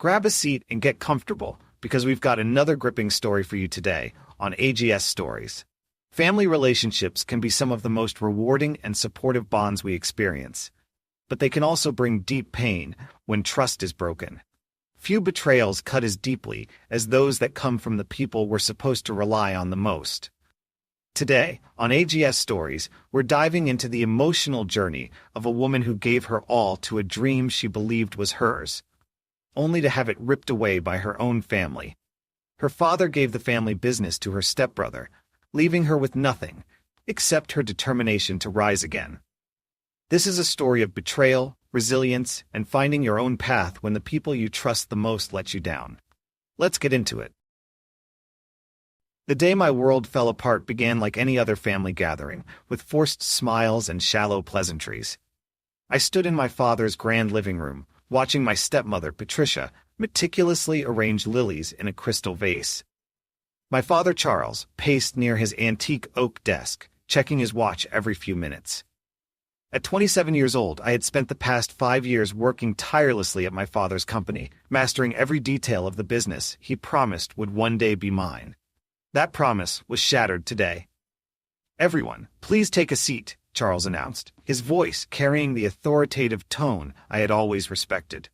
Grab a seat and get comfortable, because we've got another gripping story for you today on AGS Stories. Family relationships can be some of the most rewarding and supportive bonds we experience, but they can also bring deep pain when trust is broken. Few betrayals cut as deeply as those that come from the people we're supposed to rely on the most. Today, on AGS Stories, we're diving into the emotional journey of a woman who gave her all to a dream she believed was hers, only to have it ripped away by her own family. Her father gave the family business to her stepbrother, leaving her with nothing except her determination to rise again. This is a story of betrayal, resilience, and finding your own path when the people you trust the most let you down. Let's get into it. The day my world fell apart began like any other family gathering, with forced smiles and shallow pleasantries. I stood in my father's grand living room, watching my stepmother, Patricia, meticulously arrange lilies in a crystal vase. My father, Charles, paced near his antique oak desk, checking his watch every few minutes. At 27 years old, I had spent the past 5 years working tirelessly at my father's company, mastering every detail of the business he promised would one day be mine. That promise was shattered today. "Everyone, please take a seat," Charles announced, his voice carrying the authoritative tone I had always respected.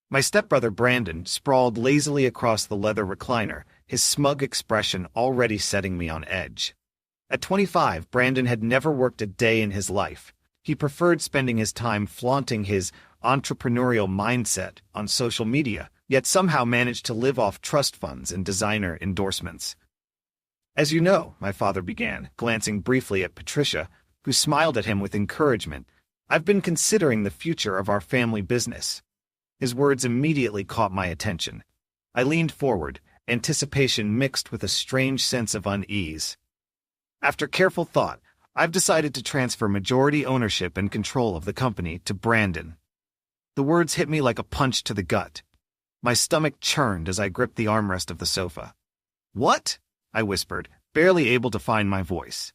My stepbrother Brandon sprawled lazily across the leather recliner, his smug expression already setting me on edge. At 25, Brandon had never worked a day in his life. He preferred spending his time flaunting his entrepreneurial mindset on social media, yet somehow managed to live off trust funds and designer endorsements. "As you know," my father began, glancing briefly at Patricia, who smiled at him with encouragement, "I've been considering the future of our family business." His words immediately caught my attention. I leaned forward, anticipation mixed with a strange sense of unease. "After careful thought, I've decided to transfer majority ownership and control of the company to Brandon." The words hit me like a punch to the gut. My stomach churned as I gripped the armrest of the sofa. "What?" I whispered, barely able to find my voice.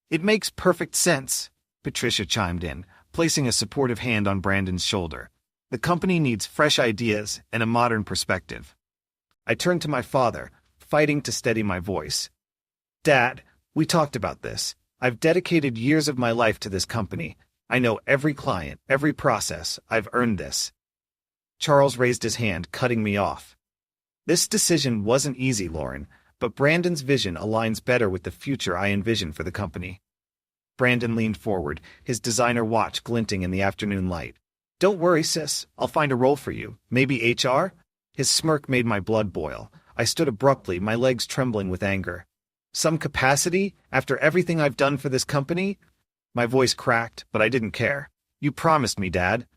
"It makes perfect sense," Patricia chimed in, placing a supportive hand on Brandon's shoulder. "The company needs fresh ideas and a modern perspective." I turned to my father, fighting to steady my voice. "Dad, we talked about this. I've dedicated years of my life to this company. I know every client, every process. I've earned this." Charles raised his hand, cutting me off. "This decision wasn't easy, Lauren, but Brandon's vision aligns better with the future I envision for the company." Brandon leaned forward, his designer watch glinting in the afternoon light. "Don't worry, sis. I'll find a role for you. Maybe HR?" His smirk made my blood boil. I stood abruptly, my legs trembling with anger. "Some capacity, after everything I've done for this company?" My voice cracked, but I didn't care. "You promised me, Dad."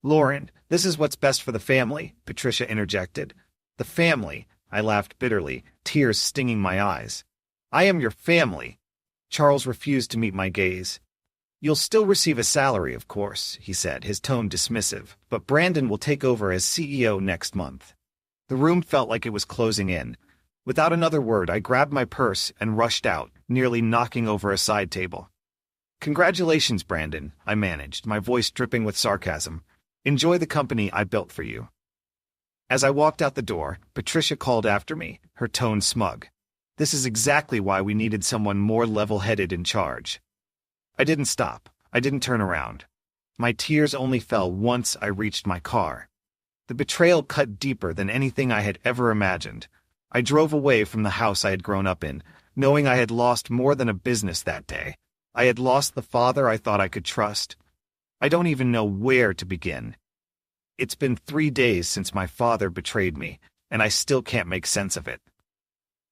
"Lauren, this is what's best for the family," Patricia interjected. "The family?" I laughed bitterly, tears stinging my eyes. "I am your family." Charles refused to meet my gaze. "You'll still receive a salary, of course," he said, his tone dismissive, "but Brandon will take over as CEO next month." The room felt like it was closing in. Without another word, I grabbed my purse and rushed out, nearly knocking over a side table. "Congratulations, Brandon," I managed, my voice dripping with sarcasm. "Enjoy the company I built for you." As I walked out the door, Patricia called after me, her tone smug. "This is exactly why we needed someone more level-headed in charge." I didn't stop. I didn't turn around. My tears only fell once I reached my car. The betrayal cut deeper than anything I had ever imagined. I drove away from the house I had grown up in, knowing I had lost more than a business that day. I had lost the father I thought I could trust. I don't even know where to begin. It's been 3 days since my father betrayed me, and I still can't make sense of it.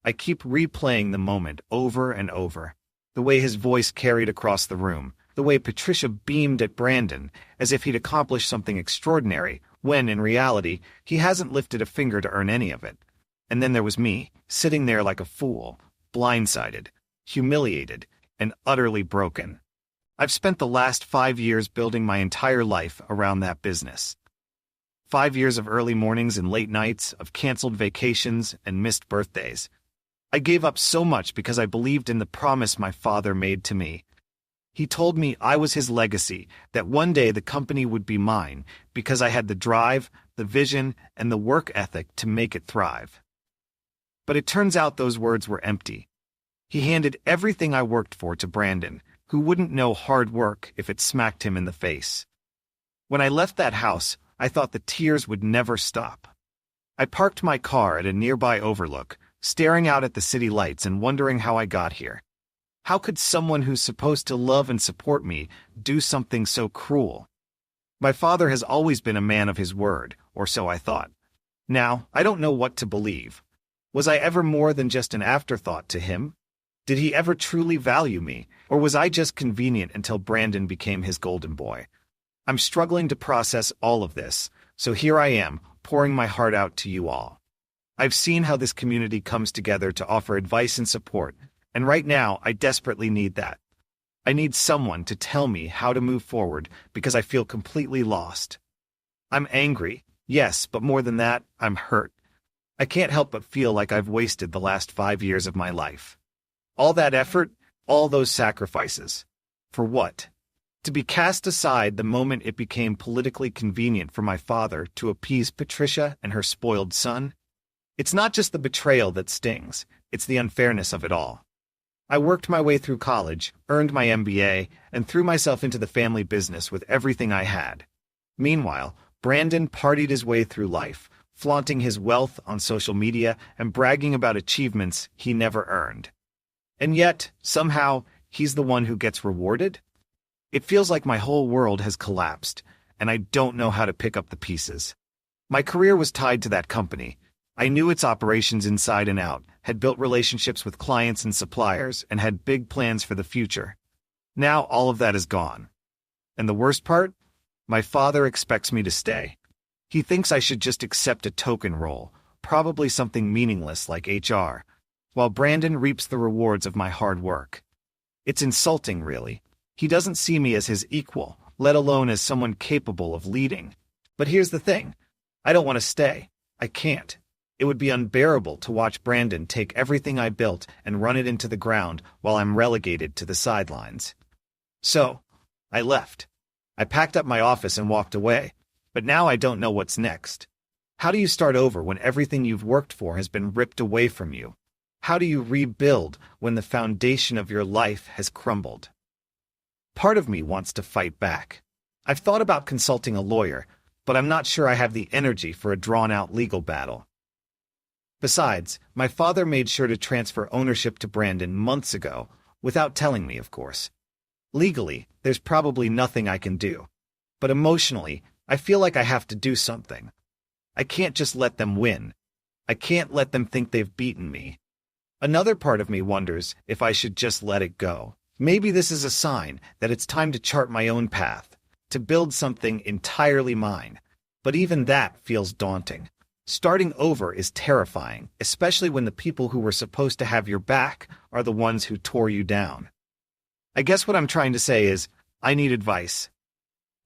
I keep replaying the moment over and over. The way his voice carried across the room, the way Patricia beamed at Brandon as if he'd accomplished something extraordinary, when, in reality, he hasn't lifted a finger to earn any of it. And then there was me, sitting there like a fool, blindsided, humiliated, and utterly broken. I've spent the last 5 years building my entire life around that business. 5 years of early mornings and late nights, of canceled vacations and missed birthdays. I gave up so much because I believed in the promise my father made to me. He told me I was his legacy, that one day the company would be mine, because I had the drive, the the vision, and the work ethic to make it thrive. But it turns out those words were empty. He handed everything I worked for to Brandon, who wouldn't know hard work if it smacked him in the face. When I left that house, I thought the tears would never stop. I parked my car at a nearby overlook, staring out at the city lights and wondering how I got here. How could someone who's supposed to love and support me do something so cruel? My father has always been a man of his word, or so I thought. Now, I don't know what to believe. Was I ever more than just an afterthought to him? Did he ever truly value me, or was I just convenient until Brandon became his golden boy? I'm struggling to process all of this, so here I am, pouring my heart out to you all. I've seen how this community comes together to offer advice and support, and right now I desperately need that. I need someone to tell me how to move forward because I feel completely lost. I'm angry, yes, but more than that, I'm hurt. I can't help but feel like I've wasted the last 5 years of my life. All that effort, all those sacrifices. For what? To be cast aside the moment it became politically convenient for my father to appease Patricia and her spoiled son? It's not just the betrayal that stings, it's the unfairness of it all. I worked my way through college, earned my MBA, and threw myself into the family business with everything I had. Meanwhile, Brandon partied his way through life, flaunting his wealth on social media and bragging about achievements he never earned. And yet, somehow, he's the one who gets rewarded? It feels like my whole world has collapsed, and I don't know how to pick up the pieces. My career was tied to that company. I knew its operations inside and out, had built relationships with clients and suppliers, and had big plans for the future. Now all of that is gone. And the worst part? My father expects me to stay. He thinks I should just accept a token role, probably something meaningless like HR, while Brandon reaps the rewards of my hard work. It's insulting, really. He doesn't see me as his equal, let alone as someone capable of leading. But here's the thing. I don't want to stay. I can't. It would be unbearable to watch Brandon take everything I built and run it into the ground while I'm relegated to the sidelines. So, I left. I packed up my office and walked away. But now I don't know what's next. How do you start over when everything you've worked for has been ripped away from you? How do you rebuild when the foundation of your life has crumbled? Part of me wants to fight back. I've thought about consulting a lawyer, but I'm not sure I have the energy for a drawn-out legal battle. Besides, my father made sure to transfer ownership to Brandon months ago, without telling me, of course. Legally, there's probably nothing I can do. But emotionally, I feel like I have to do something. I can't just let them win. I can't let them think they've beaten me. Another part of me wonders if I should just let it go. Maybe this is a sign that it's time to chart my own path, to build something entirely mine. But even that feels daunting. Starting over is terrifying, especially when the people who were supposed to have your back are the ones who tore you down. I guess what I'm trying to say is, I need advice.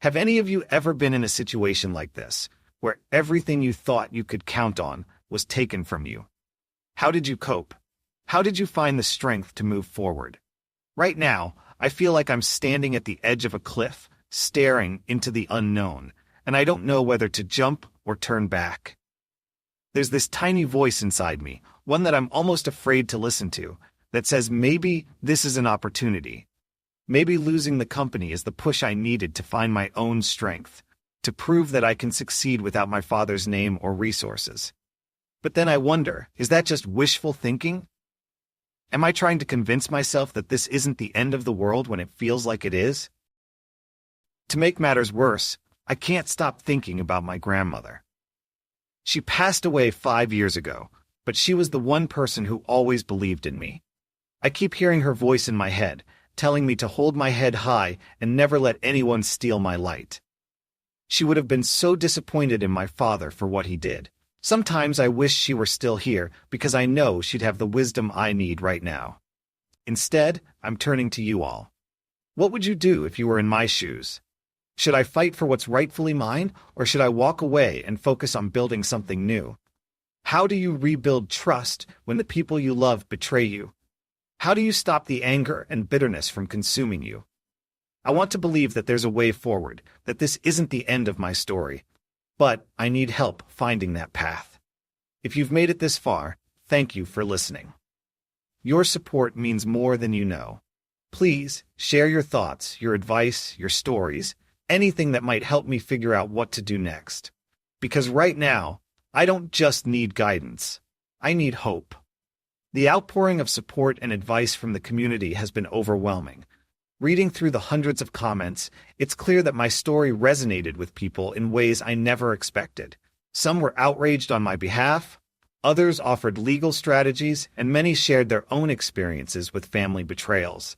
Have any of you ever been in a situation like this, where everything you thought you could count on was taken from you? How did you cope? How did you find the strength to move forward? Right now, I feel like I'm standing at the edge of a cliff, staring into the unknown, and I don't know whether to jump or turn back. There's this tiny voice inside me, one that I'm almost afraid to listen to, that says maybe this is an opportunity. Maybe losing the company is the push I needed to find my own strength, to prove that I can succeed without my father's name or resources. But then I wonder, is that just wishful thinking? Am I trying to convince myself that this isn't the end of the world when it feels like it is? To make matters worse, I can't stop thinking about my grandmother. She passed away 5 years ago, but she was the one person who always believed in me. I keep hearing her voice in my head, telling me to hold my head high and never let anyone steal my light. She would have been so disappointed in my father for what he did. Sometimes I wish she were still here because I know she'd have the wisdom I need right now. Instead, I'm turning to you all. What would you do if you were in my shoes? Should I fight for what's rightfully mine, or should I walk away and focus on building something new? How do you rebuild trust when the people you love betray you? How do you stop the anger and bitterness from consuming you? I want to believe that there's a way forward, that this isn't the end of my story. But I need help finding that path. If you've made it this far, thank you for listening. Your support means more than you know. Please share your thoughts, your advice, your stories, anything that might help me figure out what to do next. Because right now, I don't just need guidance. I need hope. The outpouring of support and advice from the community has been overwhelming. Reading through the hundreds of comments, it's clear that my story resonated with people in ways I never expected. Some were outraged on my behalf, others offered legal strategies, and many shared their own experiences with family betrayals.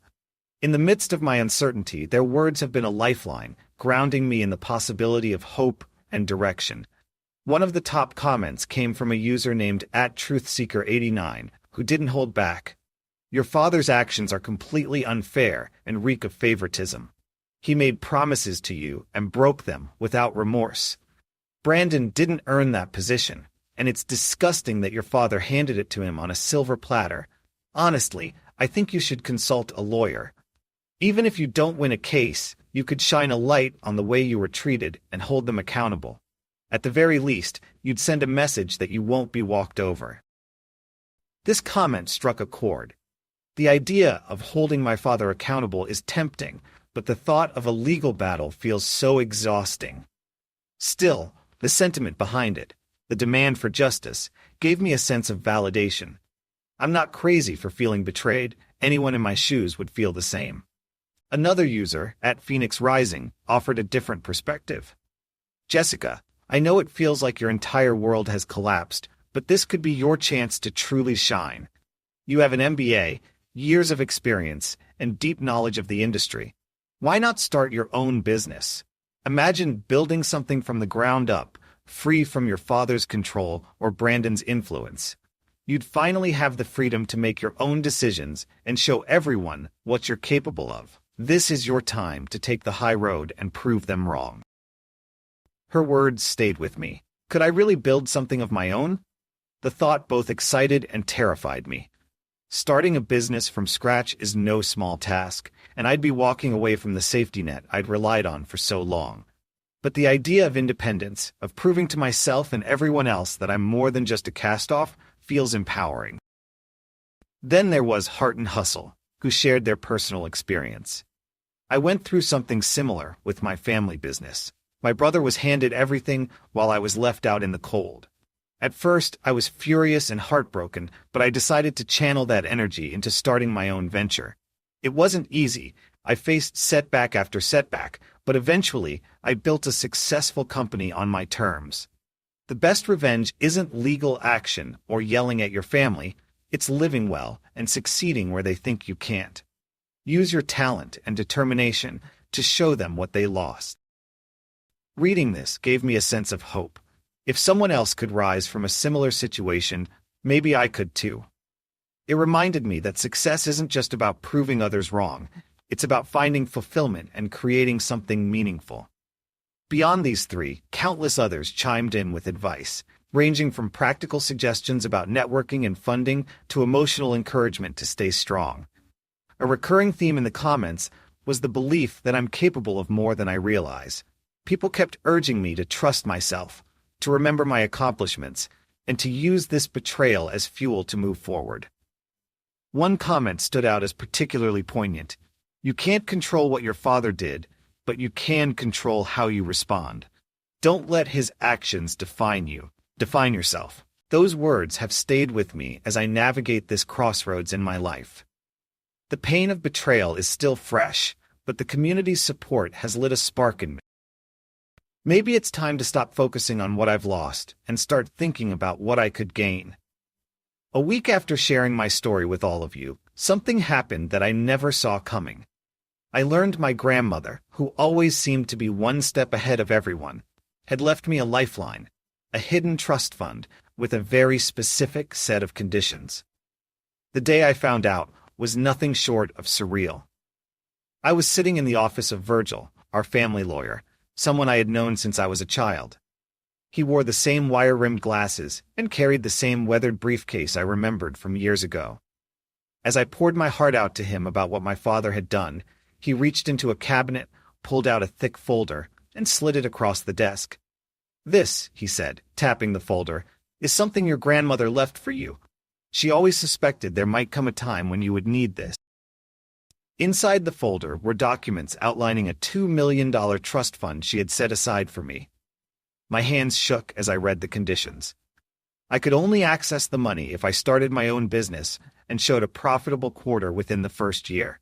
In the midst of my uncertainty, their words have been a lifeline, grounding me in the possibility of hope and direction. One of the top comments came from a user named @truthseeker89, who didn't hold back. Your father's actions are completely unfair and reek of favoritism. He made promises to you and broke them without remorse. Brandon didn't earn that position, and it's disgusting that your father handed it to him on a silver platter. Honestly, I think you should consult a lawyer. Even if you don't win a case, you could shine a light on the way you were treated and hold them accountable. At the very least, you'd send a message that you won't be walked over. This comment struck a chord. The idea of holding my father accountable is tempting, but the thought of a legal battle feels so exhausting. Still, the sentiment behind it, the demand for justice, gave me a sense of validation. I'm not crazy for feeling betrayed. Anyone in my shoes would feel the same. Another user, @PhoenixRising, offered a different perspective. Jessica, I know it feels like your entire world has collapsed, but this could be your chance to truly shine. You have an MBA, years of experience, and deep knowledge of the industry. Why not start your own business? Imagine building something from the ground up, free from your father's control or Brandon's influence. You'd finally have the freedom to make your own decisions and show everyone what you're capable of. This is your time to take the high road and prove them wrong. Her words stayed with me. Could I really build something of my own? The thought both excited and terrified me. Starting a business from scratch is no small task, and I'd be walking away from the safety net I'd relied on for so long. But the idea of independence, of proving to myself and everyone else that I'm more than just a cast-off, feels empowering. Then there was Heart and Hustle, who shared their personal experience. I went through something similar with my family business. My brother was handed everything while I was left out in the cold. At first, I was furious and heartbroken, but I decided to channel that energy into starting my own venture. It wasn't easy. I faced setback after setback, but eventually, I built a successful company on my terms. The best revenge isn't legal action or yelling at your family. It's living well and succeeding where they think you can't. Use your talent and determination to show them what they lost. Reading this gave me a sense of hope. If someone else could rise from a similar situation, maybe I could too. It reminded me that success isn't just about proving others wrong. It's about finding fulfillment and creating something meaningful. Beyond these three, countless others chimed in with advice, ranging from practical suggestions about networking and funding to emotional encouragement to stay strong. A recurring theme in the comments was the belief that I'm capable of more than I realize. People kept urging me to trust myself, to remember my accomplishments, and to use this betrayal as fuel to move forward. One comment stood out as particularly poignant. You can't control what your father did, but you can control how you respond. Don't let his actions define you. Define yourself. Those words have stayed with me as I navigate this crossroads in my life. The pain of betrayal is still fresh, but the community's support has lit a spark in me. Maybe it's time to stop focusing on what I've lost and start thinking about what I could gain. A week after sharing my story with all of you, something happened that I never saw coming. I learned my grandmother, who always seemed to be one step ahead of everyone, had left me a lifeline, a hidden trust fund with a very specific set of conditions. The day I found out was nothing short of surreal. I was sitting in the office of Virgil, our family lawyer, someone I had known since I was a child. He wore the same wire-rimmed glasses and carried the same weathered briefcase I remembered from years ago. As I poured my heart out to him about what my father had done, he reached into a cabinet, pulled out a thick folder, and slid it across the desk. "This," he said, tapping the folder, "is something your grandmother left for you. She always suspected there might come a time when you would need this." Inside the folder were documents outlining a $2 million trust fund she had set aside for me. My hands shook as I read the conditions. I could only access the money if I started my own business and showed a profitable quarter within the first year.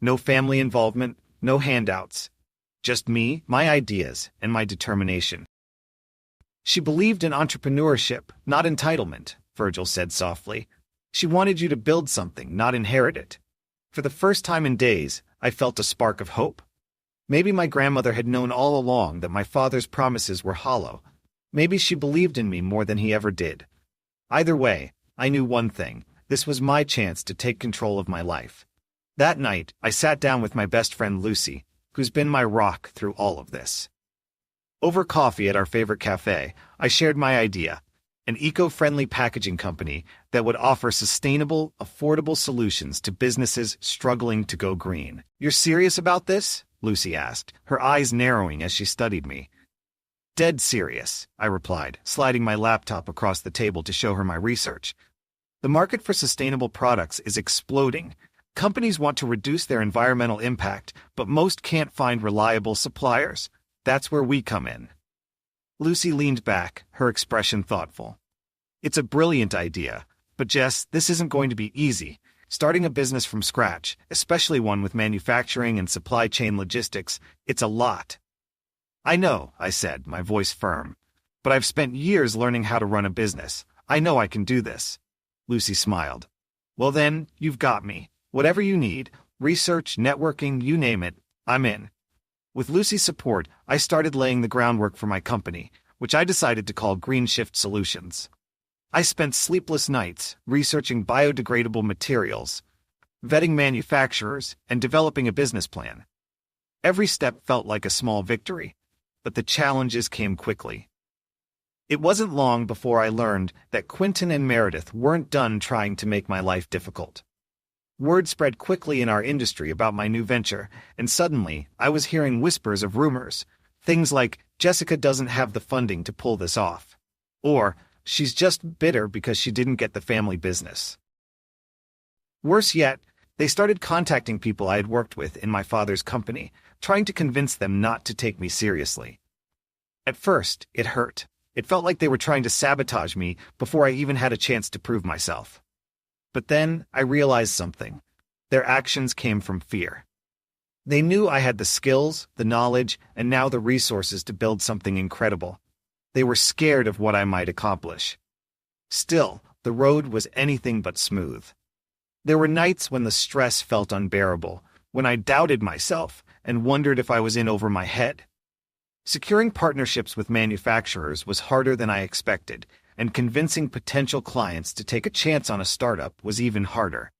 No family involvement, no handouts. Just me, my ideas, and my determination. "She believed in entrepreneurship, not entitlement," Virgil said softly. "She wanted you to build something, not inherit it." For the first time in days, I felt a spark of hope. Maybe my grandmother had known all along that my father's promises were hollow. Maybe she believed in me more than he ever did. Either way, I knew one thing: this was my chance to take control of my life. That night, I sat down with my best friend Lucy, who's been my rock through all of this. Over coffee at our favorite cafe, I shared my idea: an eco-friendly packaging company that would offer sustainable, affordable solutions to businesses struggling to go green. "You're serious about this?" Lucy asked, her eyes narrowing as she studied me. "Dead serious," I replied, sliding my laptop across the table to show her my research. "The market for sustainable products is exploding. Companies want to reduce their environmental impact, but most can't find reliable suppliers. That's where we come in." Lucy leaned back, her expression thoughtful. "It's a brilliant idea, but Jess, this isn't going to be easy. Starting a business from scratch, especially one with manufacturing and supply chain logistics, it's a lot." "I know," I said, my voice firm. "But I've spent years learning how to run a business. I know I can do this." Lucy smiled. "Well then, you've got me. Whatever you need, research, networking, you name it, I'm in." With Lucy's support, I started laying the groundwork for my company, which I decided to call Green Shift Solutions. I spent sleepless nights researching biodegradable materials, vetting manufacturers, and developing a business plan. Every step felt like a small victory, but the challenges came quickly. It wasn't long before I learned that Quentin and Meredith weren't done trying to make my life difficult. Word spread quickly in our industry about my new venture, and suddenly I was hearing whispers of rumors. Things like, "Jessica doesn't have the funding to pull this off," or "she's just bitter because she didn't get the family business." Worse yet, they started contacting people I had worked with in my father's company, trying to convince them not to take me seriously. At first, it hurt. It felt like they were trying to sabotage me before I even had a chance to prove myself. But then I realized something. Their actions came from fear. They knew I had the skills, the knowledge, and now the resources to build something incredible. They were scared of what I might accomplish. Still, the road was anything but smooth. There were nights when the stress felt unbearable, when I doubted myself and wondered if I was in over my head. Securing partnerships with manufacturers was harder than I expected, and convincing potential clients to take a chance on a startup was even harder.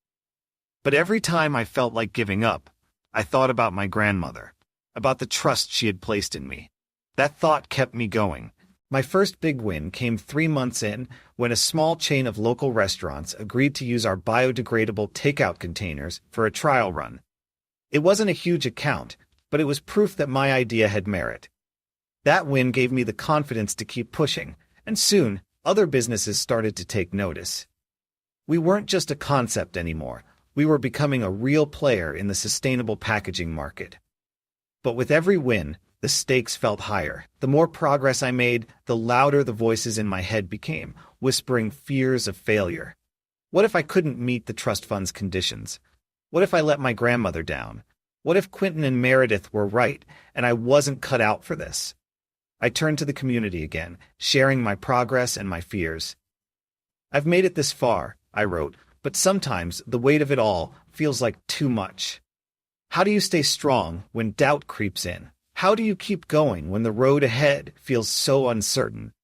But every time I felt like giving up, I thought about my grandmother, about the trust she had placed in me. That thought kept me going. My first big win came 3 months in, when a small chain of local restaurants agreed to use our biodegradable takeout containers for a trial run. It wasn't a huge account, but it was proof that my idea had merit. That win gave me the confidence to keep pushing, and soon, other businesses started to take notice. We weren't just a concept anymore. We were becoming a real player in the sustainable packaging market. But with every win, the stakes felt higher. The more progress I made, the louder the voices in my head became, whispering fears of failure. What if I couldn't meet the trust fund's conditions? What if I let my grandmother down? What if Quentin and Meredith were right, and I wasn't cut out for this? I turned to the community again, sharing my progress and my fears. "I've made it this far," I wrote, "but sometimes the weight of it all feels like too much. How do you stay strong when doubt creeps in? How do you keep going when the road ahead feels so uncertain?"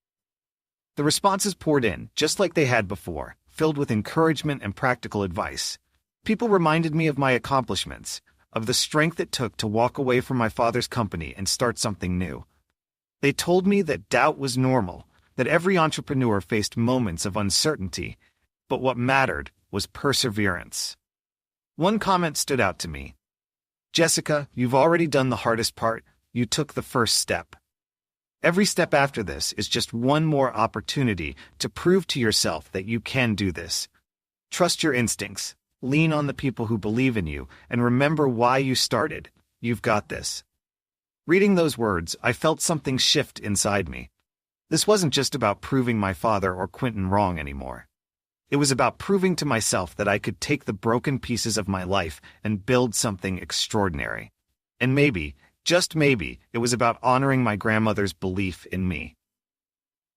The responses poured in, just like they had before, filled with encouragement and practical advice. People reminded me of my accomplishments, of the strength it took to walk away from my father's company and start something new. They told me that doubt was normal, that every entrepreneur faced moments of uncertainty, but what mattered was perseverance. One comment stood out to me. "Jessica, you've already done the hardest part. You took the first step." Every step after this is just one more opportunity to prove to yourself that you can do this. Trust your instincts, lean on the people who believe in you, and remember why you started. You've got this. Reading those words, I felt something shift inside me. This wasn't just about proving my father or Quentin wrong anymore. It was about proving to myself that I could take the broken pieces of my life and build something extraordinary. And maybe, just maybe, it was about honoring my grandmother's belief in me.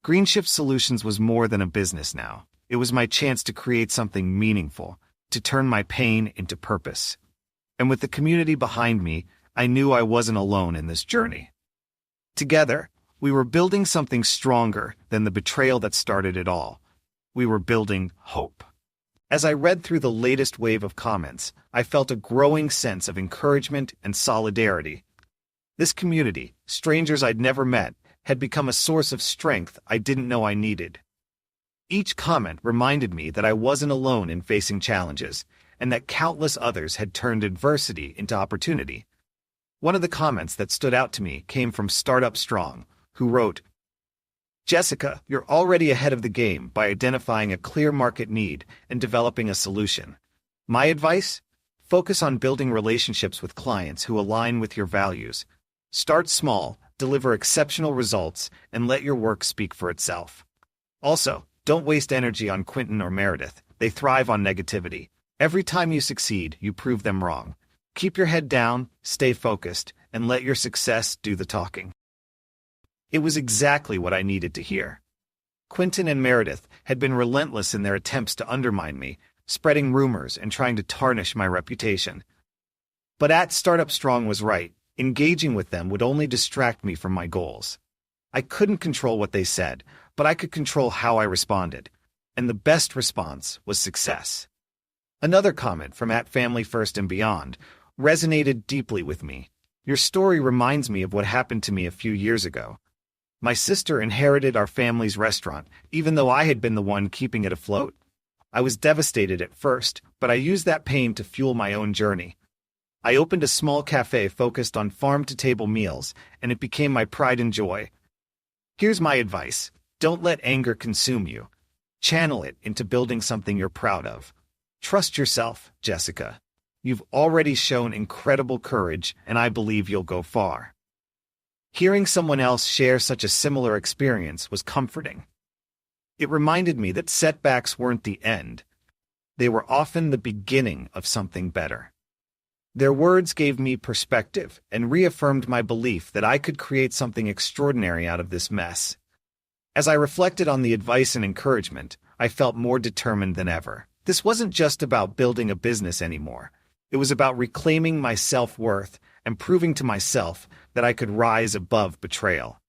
Greenshift Solutions was more than a business now. It was my chance to create something meaningful, to turn my pain into purpose. And with the community behind me, I knew I wasn't alone in this journey. Together, we were building something stronger than the betrayal that started it all. We were building hope. As I read through the latest wave of comments, I felt a growing sense of encouragement and solidarity. This community, strangers I'd never met, had become a source of strength I didn't know I needed. Each comment reminded me that I wasn't alone in facing challenges, and that countless others had turned adversity into opportunity. One of the comments that stood out to me came from Startup Strong, who wrote, "Jessica, you're already ahead of the game by identifying a clear market need and developing a solution. My advice? Focus on building relationships with clients who align with your values. Start small, deliver exceptional results, and let your work speak for itself. Also, don't waste energy on Quentin or Meredith. They thrive on negativity. Every time you succeed, you prove them wrong. Keep your head down, stay focused, and let your success do the talking." It was exactly what I needed to hear. Quentin and Meredith had been relentless in their attempts to undermine me, spreading rumors and trying to tarnish my reputation. But Startup Strong was right. Engaging with them would only distract me from my goals. I couldn't control what they said, but I could control how I responded. And the best response was success. Another comment from @Family First and Beyond resonated deeply with me. "Your story reminds me of what happened to me a few years ago. My sister inherited our family's restaurant, even though I had been the one keeping it afloat. I was devastated at first, but I used that pain to fuel my own journey. I opened a small cafe focused on farm-to-table meals, and it became my pride and joy. Here's my advice. Don't let anger consume you. Channel it into building something you're proud of. Trust yourself, Jessica. You've already shown incredible courage, and I believe you'll go far." Hearing someone else share such a similar experience was comforting. It reminded me that setbacks weren't the end. They were often the beginning of something better. Their words gave me perspective and reaffirmed my belief that I could create something extraordinary out of this mess. As I reflected on the advice and encouragement, I felt more determined than ever. This wasn't just about building a business anymore. It was about reclaiming my self-worth and proving to myself that I could rise above betrayal.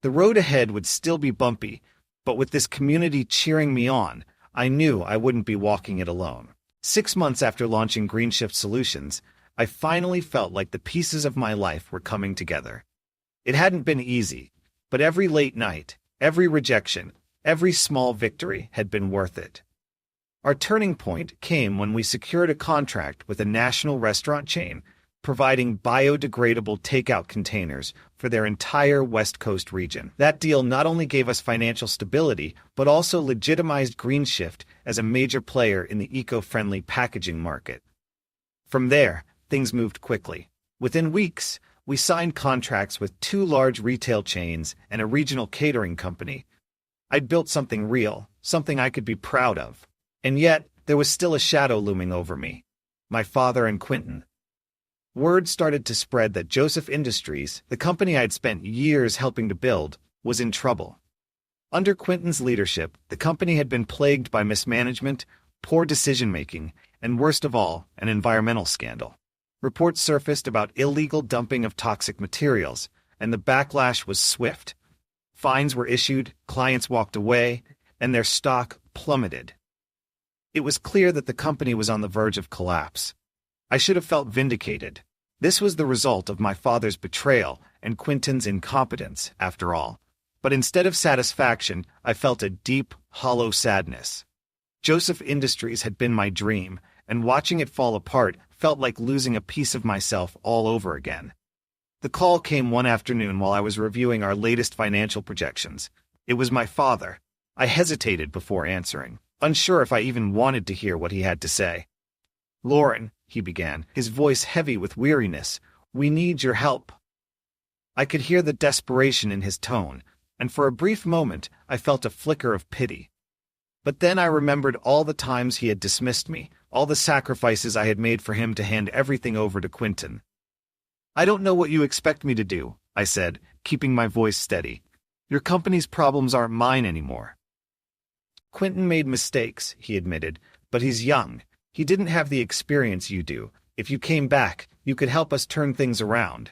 The road ahead would still be bumpy, but with this community cheering me on, I knew I wouldn't be walking it alone. 6 months after launching Greenshift Solutions, I finally felt like the pieces of my life were coming together. It hadn't been easy, but every late night, every rejection, every small victory had been worth it. Our turning point came when we secured a contract with a national restaurant chain, providing biodegradable takeout containers for their entire West Coast region. That deal not only gave us financial stability, but also legitimized Greenshift as a major player in the eco-friendly packaging market. From there, things moved quickly. Within weeks, we signed contracts with 2 large retail chains and a regional catering company. I'd built something real, something I could be proud of. And yet, there was still a shadow looming over me. My father and Quentin. Word started to spread that Joseph Industries, the company I'd spent years helping to build, was in trouble. Under Quentin's leadership, the company had been plagued by mismanagement, poor decision-making, and worst of all, an environmental scandal. Reports surfaced about illegal dumping of toxic materials, and the backlash was swift. Fines were issued, clients walked away, and their stock plummeted. It was clear that the company was on the verge of collapse. I should have felt vindicated. This was the result of my father's betrayal and Quentin's incompetence, after all. But instead of satisfaction, I felt a deep, hollow sadness. Joseph Industries had been my dream, and watching it fall apart felt like losing a piece of myself all over again. The call came one afternoon while I was reviewing our latest financial projections. It was my father. I hesitated before answering, unsure if I even wanted to hear what he had to say. "Lauren," he began, his voice heavy with weariness, "we need your help." I could hear the desperation in his tone, and for a brief moment I felt a flicker of pity. But then I remembered all the times he had dismissed me, all the sacrifices I had made for him to hand everything over to Quentin. "I don't know what you expect me to do," I said, keeping my voice steady. "Your company's problems aren't mine anymore." "Quentin made mistakes," he admitted, "but he's young. He didn't have the experience you do. If you came back, you could help us turn things around."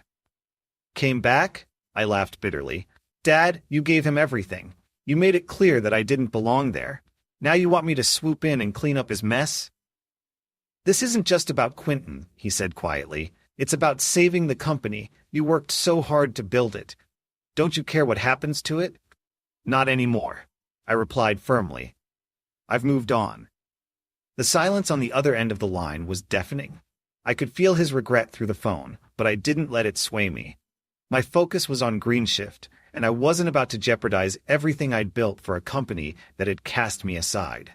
"Came back?" I laughed bitterly. "Dad, you gave him everything. You made it clear that I didn't belong there. Now you want me to swoop in and clean up his mess?" "This isn't just about Quentin," he said quietly. "It's about saving the company. You worked so hard to build it. Don't you care what happens to it?" "Not anymore," I replied firmly. "I've moved on." The silence on the other end of the line was deafening. I could feel his regret through the phone, but I didn't let it sway me. My focus was on Greenshift, and I wasn't about to jeopardize everything I'd built for a company that had cast me aside.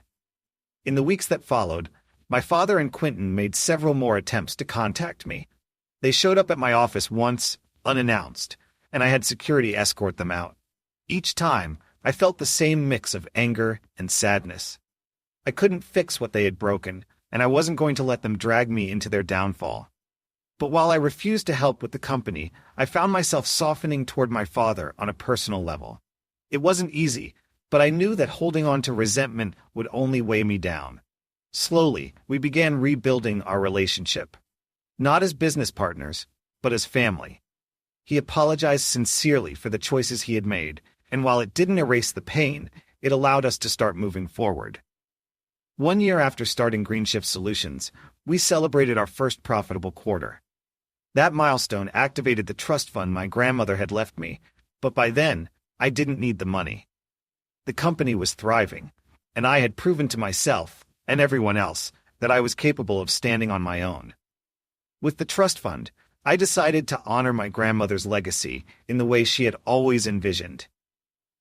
In the weeks that followed, my father and Quentin made several more attempts to contact me. They showed up at my office once, unannounced, and I had security escort them out. Each time, I felt the same mix of anger and sadness. I couldn't fix what they had broken, and I wasn't going to let them drag me into their downfall. But while I refused to help with the company, I found myself softening toward my father on a personal level. It wasn't easy, but I knew that holding on to resentment would only weigh me down. Slowly, we began rebuilding our relationship. Not as business partners, but as family. He apologized sincerely for the choices he had made, and while it didn't erase the pain, it allowed us to start moving forward. 1 year after starting Greenshift Solutions, we celebrated our first profitable quarter. That milestone activated the trust fund my grandmother had left me, but by then, I didn't need the money. The company was thriving, and I had proven to myself, and everyone else, that I was capable of standing on my own. With the trust fund, I decided to honor my grandmother's legacy in the way she had always envisioned.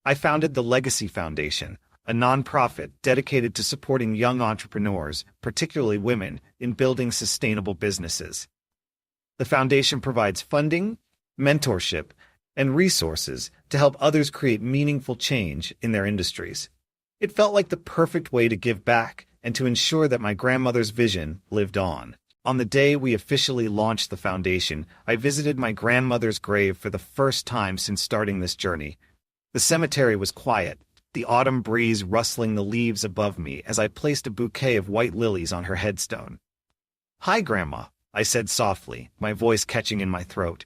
I founded the Legacy Foundation, a nonprofit dedicated to supporting young entrepreneurs, particularly women, in building sustainable businesses. The foundation provides funding, mentorship, and resources to help others create meaningful change in their industries. It felt like the perfect way to give back and to ensure that my grandmother's vision lived on. On the day we officially launched the foundation, I visited my grandmother's grave for the first time since starting this journey. The cemetery was quiet, the autumn breeze rustling the leaves above me as I placed a bouquet of white lilies on her headstone. "Hi, Grandma," I said softly, my voice catching in my throat.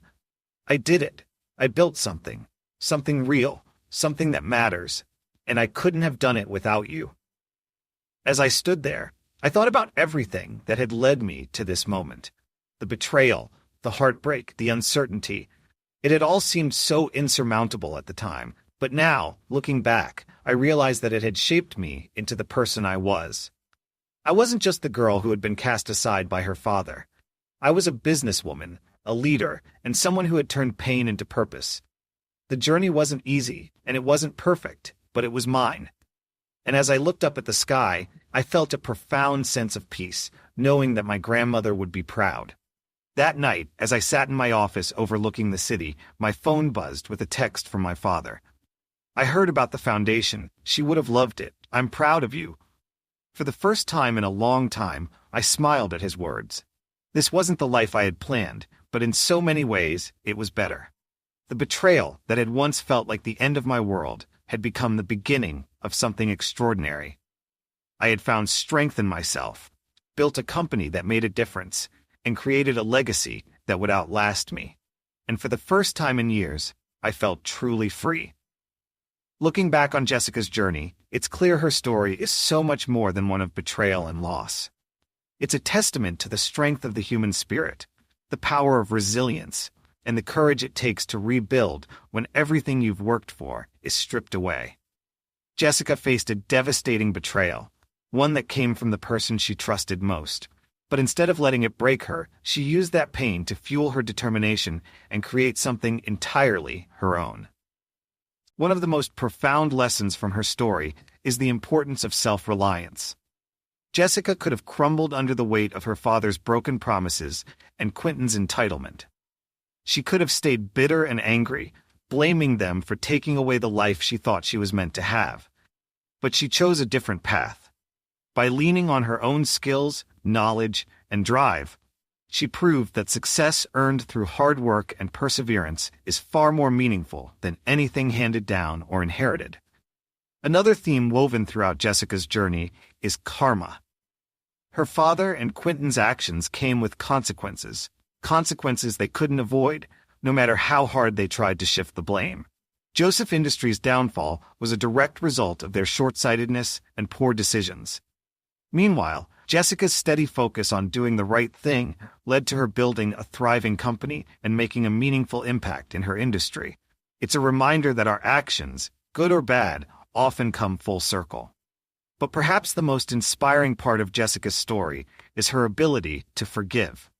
"I did it. I built something. Something real. Something that matters. And I couldn't have done it without you." As I stood there, I thought about everything that had led me to this moment. The betrayal, the heartbreak, the uncertainty. It had all seemed so insurmountable at the time, but now, looking back, I realized that it had shaped me into the person I was. I wasn't just the girl who had been cast aside by her father. I was a businesswoman, a leader, and someone who had turned pain into purpose. The journey wasn't easy, and it wasn't perfect, but it was mine. And as I looked up at the sky, I felt a profound sense of peace, knowing that my grandmother would be proud. That night, as I sat in my office overlooking the city, my phone buzzed with a text from my father. "I heard about the foundation. She would have loved it. I'm proud of you." For the first time in a long time, I smiled at his words. This wasn't the life I had planned, but in so many ways, it was better. The betrayal that had once felt like the end of my world had become the beginning of something extraordinary. I had found strength in myself, built a company that made a difference, and created a legacy that would outlast me. And for the first time in years, I felt truly free. Looking back on Jessica's journey, it's clear her story is so much more than one of betrayal and loss. It's a testament to the strength of the human spirit, the power of resilience, and the courage it takes to rebuild when everything you've worked for is stripped away. Jessica faced a devastating betrayal, one that came from the person she trusted most. But instead of letting it break her, she used that pain to fuel her determination and create something entirely her own. One of the most profound lessons from her story is the importance of self-reliance. Jessica could have crumbled under the weight of her father's broken promises and Quentin's entitlement. She could have stayed bitter and angry, blaming them for taking away the life she thought she was meant to have. But she chose a different path. By leaning on her own skills, knowledge, and drive, she proved that success earned through hard work and perseverance is far more meaningful than anything handed down or inherited. Another theme woven throughout Jessica's journey is karma. Her father and Quentin's actions came with consequences they couldn't avoid, no matter how hard they tried to shift the blame. Joseph Industries' downfall was a direct result of their short-sightedness and poor decisions. Meanwhile, Jessica's steady focus on doing the right thing led to her building a thriving company and making a meaningful impact in her industry. It's a reminder that our actions, good or bad, often come full circle. But perhaps the most inspiring part of Jessica's story is her ability to forgive.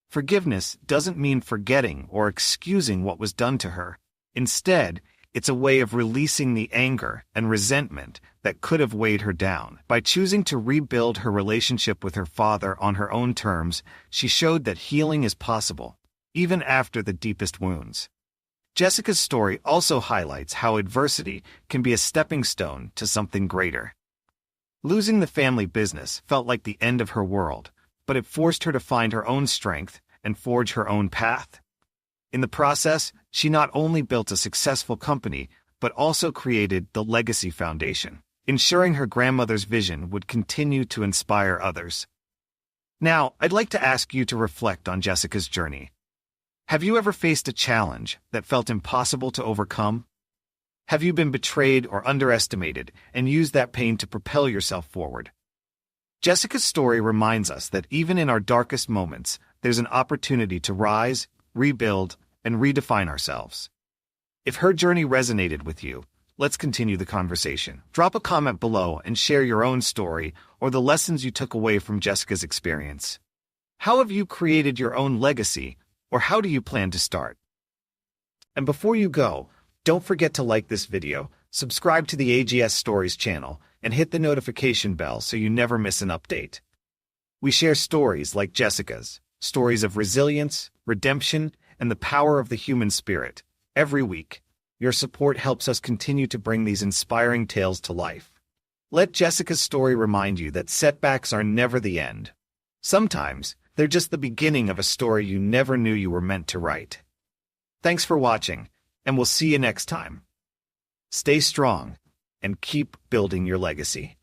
Forgiveness doesn't mean forgetting or excusing what was done to her. Instead, it's a way of releasing the anger and resentment that could have weighed her down. By choosing to rebuild her relationship with her father on her own terms, she showed that healing is possible, even after the deepest wounds. Jessica's story also highlights how adversity can be a stepping stone to something greater. Losing the family business felt like the end of her world, but it forced her to find her own strength and forge her own path. In the process, she not only built a successful company, but also created the Legacy Foundation, ensuring her grandmother's vision would continue to inspire others. Now, I'd like to ask you to reflect on Jessica's journey. Have you ever faced a challenge that felt impossible to overcome? Have you been betrayed or underestimated and used that pain to propel yourself forward? Jessica's story reminds us that even in our darkest moments, there's an opportunity to rise, rebuild, and redefine ourselves. If her journey resonated with you, let's continue the conversation. Drop a comment below and share your own story or the lessons you took away from Jessica's experience. How have you created your own legacy, or how do you plan to start? And before you go, don't forget to like this video, subscribe to the AGS Stories channel, and hit the notification bell so you never miss an update. We share stories like Jessica's, stories of resilience, redemption, and the power of the human spirit. Every week, your support helps us continue to bring these inspiring tales to life. Let Jessica's story remind you that setbacks are never the end. Sometimes, they're just the beginning of a story you never knew you were meant to write. Thanks for watching, and we'll see you next time. Stay strong, and keep building your legacy.